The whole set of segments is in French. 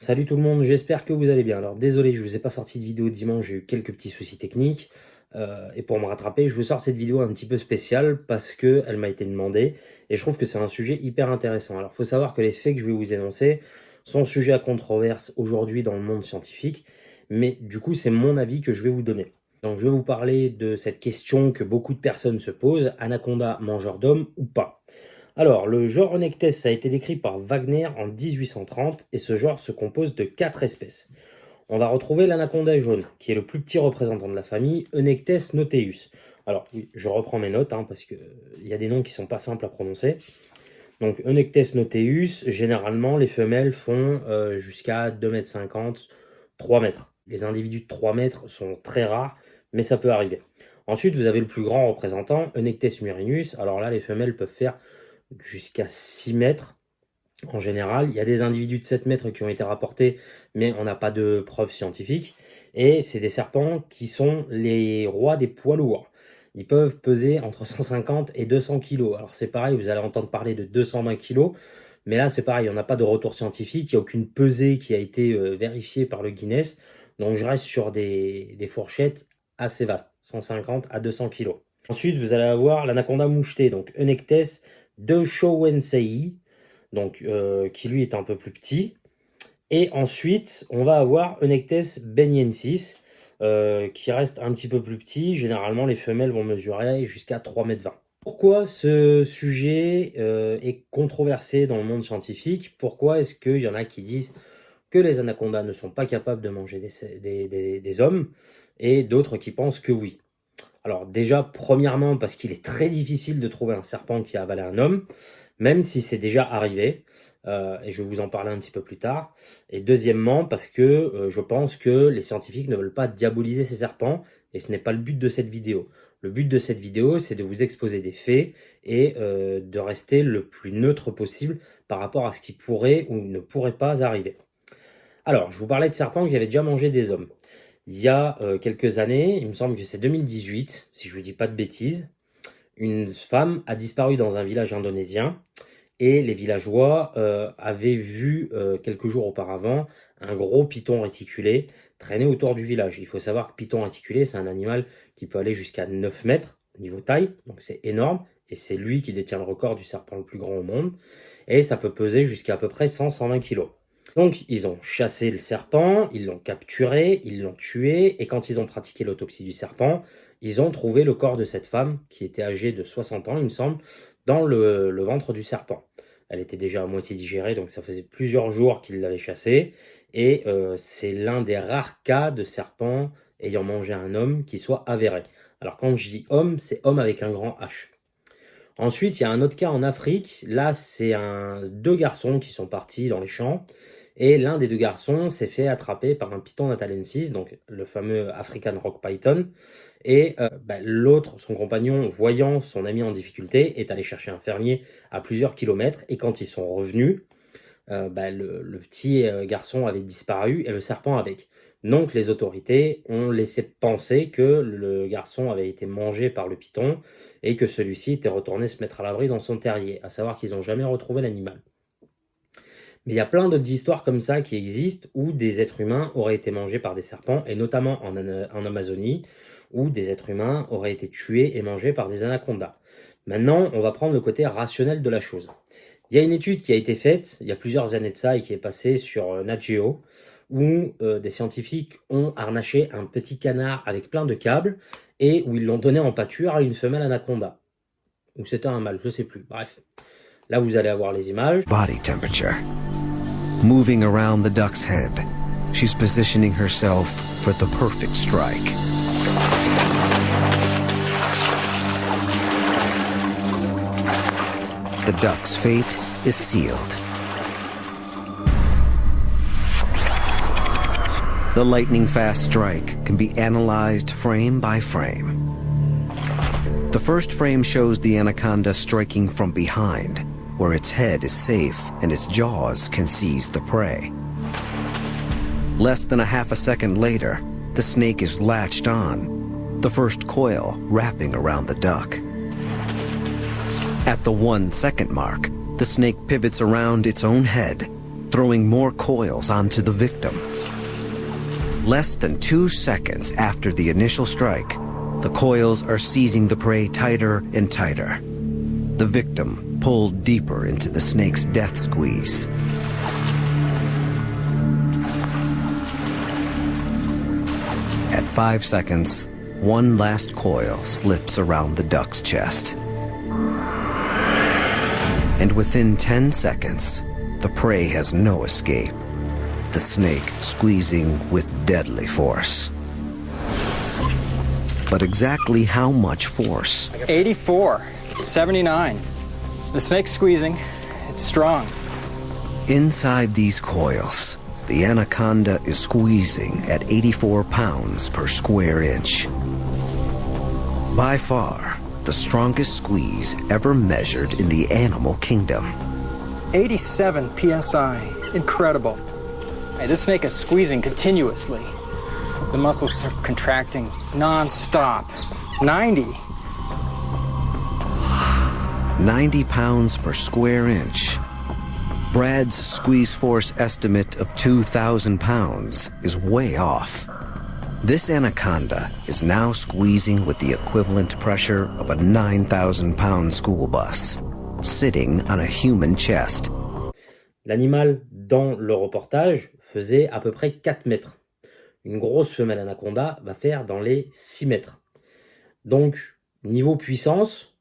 Salut tout le monde, j'espère que vous allez bien. Alors désolé, je vous ai pas sorti de vidéo dimanche, j'ai eu quelques petits soucis techniques. Et pour me rattraper, je vous sors cette vidéo un petit peu spéciale parce qu'elle m'a été demandée et je trouve que c'est un sujet hyper intéressant. Alors il faut savoir que les faits que je vais vous énoncer sont sujets à controverse aujourd'hui dans le monde scientifique, mais du coup c'est mon avis que je vais vous donner. Donc je vais vous parler de cette question que beaucoup de personnes se posent, anaconda mangeur d'hommes ou pas? Alors, le genre Onectes a été décrit par Wagner en 1830 et ce genre se compose de 4 espèces. On va retrouver l'anaconda jaune, qui est le plus petit représentant de la famille, Onectes noteus. Alors, oui, je reprends mes notes parce qu'il y a des noms qui sont pas simples à prononcer. Donc, Onectes noteus, généralement, les femelles font jusqu'à 2,50 m, 3 mètres. Les individus de 3 mètres sont très rares, mais ça peut arriver. Ensuite, vous avez le plus grand représentant, Onectes murinus. Alors là, les femelles peuvent faire jusqu'à 6 mètres en général. Il y a des individus de 7 mètres qui ont été rapportés, mais on n'a pas de preuves scientifiques. Et c'est des serpents qui sont les rois des poids lourds. Ils peuvent peser entre 150 et 200 kg. Alors c'est pareil, vous allez entendre parler de 220 kg, mais là c'est pareil, on n'a pas de retour scientifique, il n'y a aucune pesée qui a été vérifiée par le Guinness. Donc je reste sur des fourchettes assez vastes, 150 à 200 kg. Ensuite, vous allez avoir l'anaconda moucheté, donc Onectes de Shawensei, donc qui lui est un peu plus petit. Et ensuite, on va avoir Onectes beniensis, qui reste un petit peu plus petit. Généralement, les femelles vont mesurer jusqu'à 3,20 m. Pourquoi ce sujet est controversé dans le monde scientifique? Pourquoi est-ce qu'il y en a qui disent que les anacondas ne sont pas capables de manger des hommes, et d'autres qui pensent que oui? Alors déjà, premièrement, parce qu'il est très difficile de trouver un serpent qui a avalé un homme, même si c'est déjà arrivé, et je vais vous en parler un petit peu plus tard. Et deuxièmement, parce que je pense que les scientifiques ne veulent pas diaboliser ces serpents, et ce n'est pas le but de cette vidéo. Le but de cette vidéo, c'est de vous exposer des faits et de rester le plus neutre possible par rapport à ce qui pourrait ou ne pourrait pas arriver. Alors, je vous parlais de serpents qui avaient déjà mangé des hommes. Il y a quelques années, il me semble que c'est 2018, si je ne vous dis pas de bêtises, une femme a disparu dans un village indonésien et les villageois avaient vu quelques jours auparavant un gros python réticulé traîner autour du village. Il faut savoir que python réticulé, c'est un animal qui peut aller jusqu'à 9 mètres niveau taille, donc c'est énorme, et c'est lui qui détient le record du serpent le plus grand au monde, et ça peut peser jusqu'à à peu près 100-120 kg. Donc ils ont chassé le serpent, ils l'ont capturé, ils l'ont tué, et quand ils ont pratiqué l'autopsie du serpent, ils ont trouvé le corps de cette femme, qui était âgée de 60 ans, il me semble, dans le ventre du serpent. Elle était déjà à moitié digérée, donc ça faisait plusieurs jours qu'ils l'avaient chassée, et c'est l'un des rares cas de serpent ayant mangé un homme qui soit avéré. Alors quand je dis homme, c'est homme avec un grand H. Ensuite, il y a un autre cas en Afrique. Là, c'est deux garçons qui sont partis dans les champs. Et l'un des deux garçons s'est fait attraper par un python natalensis, donc le fameux African Rock Python. Et l'autre, son compagnon, voyant son ami en difficulté, est allé chercher un fermier à plusieurs kilomètres. Et quand ils sont revenus, le petit garçon avait disparu et le serpent avec. Donc les autorités ont laissé penser que le garçon avait été mangé par le python et que celui-ci était retourné se mettre à l'abri dans son terrier, à savoir qu'ils n'ont jamais retrouvé l'animal. Mais il y a plein d'autres histoires comme ça qui existent où des êtres humains auraient été mangés par des serpents, et notamment en Amazonie, où des êtres humains auraient été tués et mangés par des anacondas. Maintenant, on va prendre le côté rationnel de la chose. Il y a une étude qui a été faite il y a plusieurs années de ça et qui est passée sur Nat Geo, où des scientifiques ont harnaché un petit canard avec plein de câbles et où ils l'ont donné en pâture à une femelle anaconda. Ou c'était un mâle, je ne sais plus. Bref, là vous allez avoir les images. Body temperature. Moving around the duck's head, she's positioning herself for the perfect strike. The duck's fate is sealed. The lightning-fast strike can be analyzed frame by frame. The first frame shows the anaconda striking from behind, where its head is safe and its jaws can seize the prey. Less than a half a second later, the snake is latched on, the first coil wrapping around the duck. At the 1 second mark, the snake pivots around its own head, throwing more coils onto the victim. Less than 2 seconds after the initial strike, the coils are seizing the prey tighter and tighter. The victim pulled deeper into the snake's death squeeze. At 5 seconds, one last coil slips around the duck's chest. And within 10 seconds, the prey has no escape, the snake squeezing with deadly force. But exactly how much force? 84, 79. The snake's squeezing. It's strong. Inside these coils, the anaconda is squeezing at 84 pounds per square inch. By far, the strongest squeeze ever measured in the animal kingdom. 87 psi. Incredible. Hey, this snake is squeezing continuously. The muscles are contracting non-stop. 90. 90 pounds per square inch. Brad's squeeze force estimate of 2,000 pounds is way off. This anaconda is now squeezing with the equivalent pressure of a 9,000-pound school bus, sitting on a human chest. L'animal, dans le reportage, faisait à peu près 4 mètres. Une grosse femelle anaconda va faire dans les 6 mètres. Donc, niveau puissance,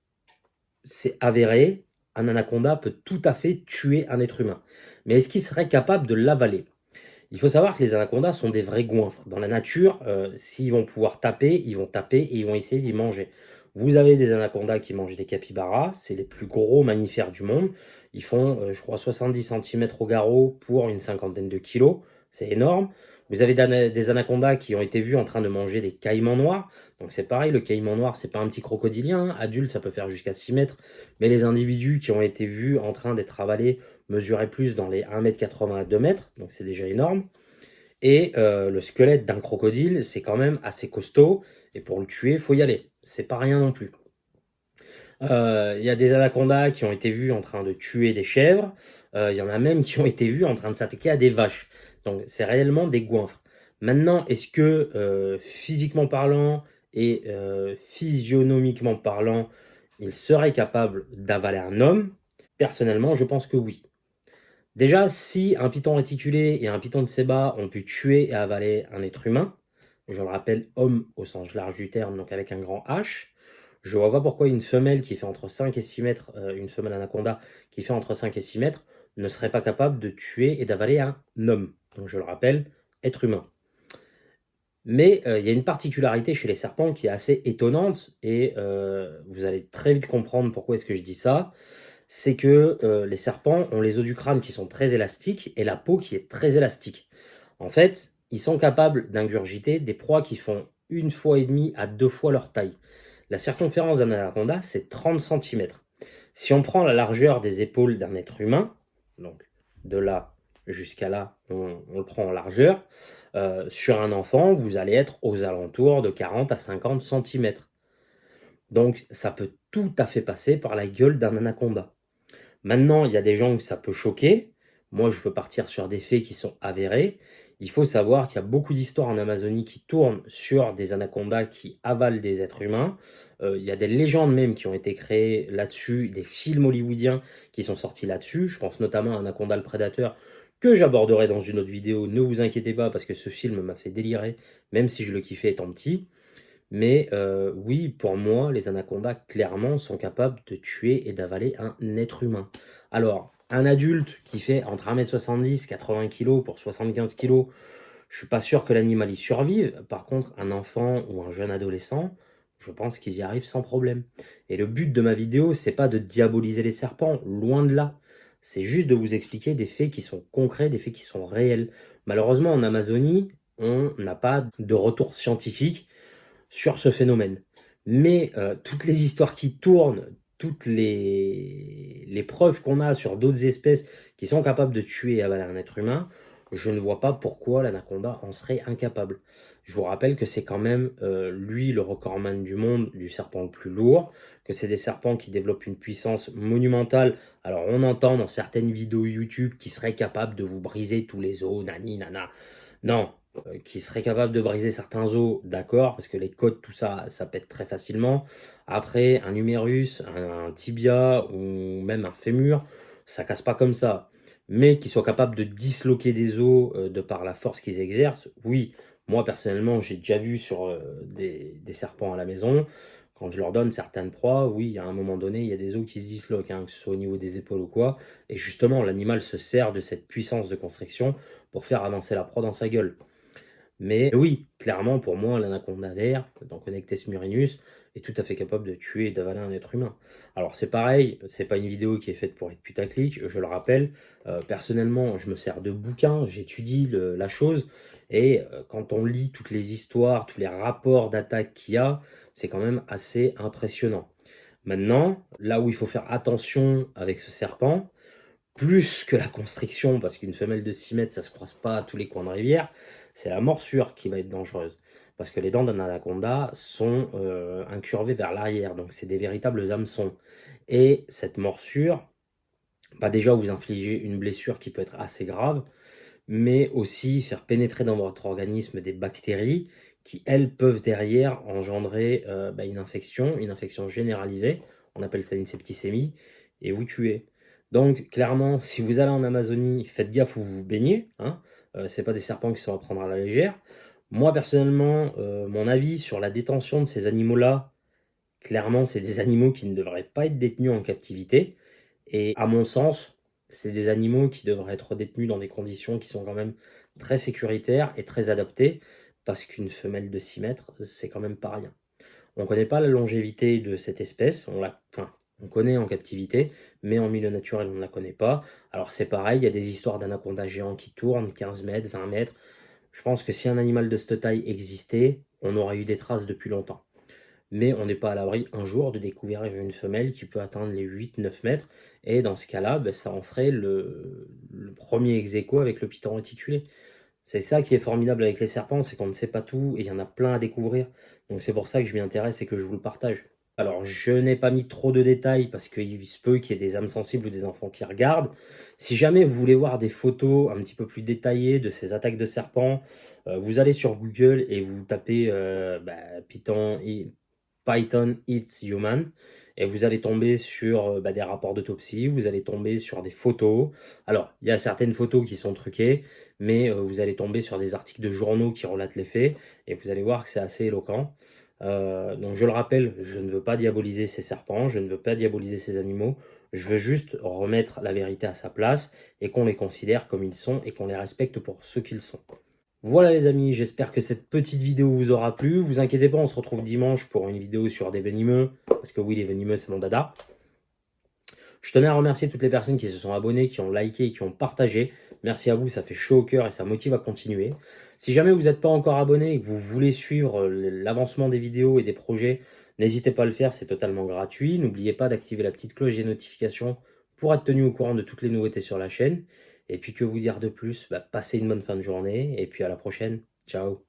c'est avéré, un anaconda peut tout à fait tuer un être humain. Mais est-ce qu'il serait capable de l'avaler? Il faut savoir que les anacondas sont des vrais goinfres. Dans la nature, s'ils vont pouvoir taper, ils vont taper et ils vont essayer d'y manger. Vous avez des anacondas qui mangent des capybaras, c'est les plus gros mammifères du monde. Ils font, je crois, 70 cm au garrot pour une cinquantaine de kilos. C'est énorme. Vous avez des anacondas qui ont été vus en train de manger des caïmans noirs. Donc c'est pareil, le caïman noir, c'est pas un petit crocodilien. Adulte, ça peut faire jusqu'à 6 mètres. Mais les individus qui ont été vus en train d'être avalés mesuraient plus dans les 1,80 m à 2 m. Donc c'est déjà énorme. Et le squelette d'un crocodile, c'est quand même assez costaud. Et pour le tuer, il faut y aller. C'est pas rien non plus. Il y a des anacondas qui ont été vus en train de tuer des chèvres. Il y en a même qui ont été vus en train de s'attaquer à des vaches. Donc c'est réellement des goinfres. Maintenant, est-ce que physiquement parlant et physionomiquement parlant, il serait capable d'avaler un homme? Personnellement, je pense que oui. Déjà, si un python réticulé et un python de séba ont pu tuer et avaler un être humain, je le rappelle, homme au sens large du terme, donc avec un grand H, je vois pas pourquoi une femelle qui fait entre 5 et 6 mètres, une femelle anaconda qui fait entre 5 et 6 mètres, ne serait pas capable de tuer et d'avaler un homme. Donc je le rappelle, être humain. Mais il y a une particularité chez les serpents qui est assez étonnante, et vous allez très vite comprendre pourquoi est-ce que je dis ça. C'est que les serpents ont les os du crâne qui sont très élastiques et la peau qui est très élastique. En fait, ils sont capables d'ingurgiter des proies qui font 1,5 fois à 2 fois leur taille. La circonférence d'un anaconda, c'est 30 cm. Si on prend la largeur des épaules d'un être humain, donc de là jusqu'à là, on le prend en largeur, sur un enfant, vous allez être aux alentours de 40 à 50 cm. Donc ça peut tout à fait passer par la gueule d'un anaconda. Maintenant, il y a des gens où ça peut choquer. Moi, je peux partir sur des faits qui sont avérés. Il faut savoir qu'il y a beaucoup d'histoires en Amazonie qui tournent sur des anacondas qui avalent des êtres humains. Il y a des légendes même qui ont été créées là-dessus, des films hollywoodiens qui sont sortis là-dessus. Je pense notamment à Anaconda le Prédateur, que j'aborderai dans une autre vidéo. Ne vous inquiétez pas, parce que ce film m'a fait délirer, même si je le kiffais étant petit. Mais oui, pour moi, les anacondas, clairement, sont capables de tuer et d'avaler un être humain. Alors, un adulte qui fait entre 1,70 m, 80 kg pour 75 kg, je suis pas sûr que l'animal y survive. Par contre, un enfant ou un jeune adolescent, je pense qu'ils y arrivent sans problème. Et le but de ma vidéo, c'est pas de diaboliser les serpents, loin de là. C'est juste de vous expliquer des faits qui sont concrets, des faits qui sont réels. Malheureusement, en Amazonie, on n'a pas de retour scientifique sur ce phénomène. Mais toutes les histoires qui tournent, toutes les preuves qu'on a sur d'autres espèces qui sont capables de tuer et avaler un être humain, je ne vois pas pourquoi l'anaconda en serait incapable. Je vous rappelle que c'est quand même lui le recordman du monde du serpent le plus lourd, que c'est des serpents qui développent une puissance monumentale. Alors on entend dans certaines vidéos YouTube qu'ils seraient capables de vous briser tous les os, nani, nana. Non, qui seraient capables de briser certains os, d'accord, parce que les côtes, tout ça, ça pète très facilement. Après, un humérus, un tibia ou même un fémur, ça casse pas comme ça. Mais qu'ils soient capables de disloquer des os de par la force qu'ils exercent, oui. Moi, personnellement, j'ai déjà vu sur des serpents à la maison. Quand je leur donne certaines proies, oui, à un moment donné, il y a des os qui se disloquent, hein, que ce soit au niveau des épaules ou quoi. Et justement, l'animal se sert de cette puissance de constriction pour faire avancer la proie dans sa gueule. Mais oui, clairement, pour moi, l'anaconda vert, dans Connectes murinus, est tout à fait capable de tuer et d'avaler un être humain. Alors c'est pareil, c'est pas une vidéo qui est faite pour être putaclic, je le rappelle. Personnellement, je me sers de bouquins, j'étudie la chose, et quand on lit toutes les histoires, tous les rapports d'attaque qu'il y a, c'est quand même assez impressionnant. Maintenant, là où il faut faire attention avec ce serpent, plus que la constriction, parce qu'une femelle de 6 mètres, ça se croise pas à tous les coins de rivière, c'est la morsure qui va être dangereuse. Parce que les dents d'un anaconda sont incurvées vers l'arrière, donc c'est des véritables hameçons. Et cette morsure va déjà vous infliger une blessure qui peut être assez grave, mais aussi faire pénétrer dans votre organisme des bactéries qui, elles, peuvent derrière engendrer une infection généralisée, on appelle ça une septicémie, et vous tuer. Donc, clairement, si vous allez en Amazonie, faites gaffe où vous vous baignez, hein. C'est pas des serpents qui sont à prendre à la légère. Moi, personnellement, mon avis sur la détention de ces animaux-là, clairement, c'est des animaux qui ne devraient pas être détenus en captivité. Et à mon sens, c'est des animaux qui devraient être détenus dans des conditions qui sont quand même très sécuritaires et très adaptées, parce qu'une femelle de 6 mètres, c'est quand même pas rien. On ne connaît pas la longévité de cette espèce, on connaît en captivité, mais en milieu naturel, on ne la connaît pas. Alors c'est pareil, il y a des histoires d'anacondas géants qui tournent, 15 mètres, 20 mètres. Je pense que si un animal de cette taille existait, on aurait eu des traces depuis longtemps. Mais on n'est pas à l'abri un jour de découvrir une femelle qui peut atteindre les 8-9 mètres, et dans ce cas-là, ça en ferait le premier ex-aequo avec le python réticulé. C'est ça qui est formidable avec les serpents, c'est qu'on ne sait pas tout et il y en a plein à découvrir. Donc c'est pour ça que je m'y intéresse et que je vous le partage. Alors je n'ai pas mis trop de détails parce qu'il se peut qu'il y ait des âmes sensibles ou des enfants qui regardent. Si jamais vous voulez voir des photos un petit peu plus détaillées de ces attaques de serpents, vous allez sur Google et vous tapez Python Eats Human, et vous allez tomber sur des rapports d'autopsie, vous allez tomber sur des photos. Alors, il y a certaines photos qui sont truquées, mais vous allez tomber sur des articles de journaux qui relatent les faits, et vous allez voir que c'est assez éloquent. Donc je le rappelle, je ne veux pas diaboliser ces serpents, je ne veux pas diaboliser ces animaux, je veux juste remettre la vérité à sa place, et qu'on les considère comme ils sont, et qu'on les respecte pour ce qu'ils sont. Voilà les amis, j'espère que cette petite vidéo vous aura plu. Vous inquiétez pas, on se retrouve dimanche pour une vidéo sur des venimeux. Parce que oui, les venimeux, c'est mon dada. Je tenais à remercier toutes les personnes qui se sont abonnées, qui ont liké et qui ont partagé. Merci à vous, ça fait chaud au cœur et ça motive à continuer. Si jamais vous n'êtes pas encore abonné et que vous voulez suivre l'avancement des vidéos et des projets, n'hésitez pas à le faire, c'est totalement gratuit. N'oubliez pas d'activer la petite cloche des notifications pour être tenu au courant de toutes les nouveautés sur la chaîne. Et puis que vous dire de plus, passez une bonne fin de journée et puis à la prochaine. Ciao.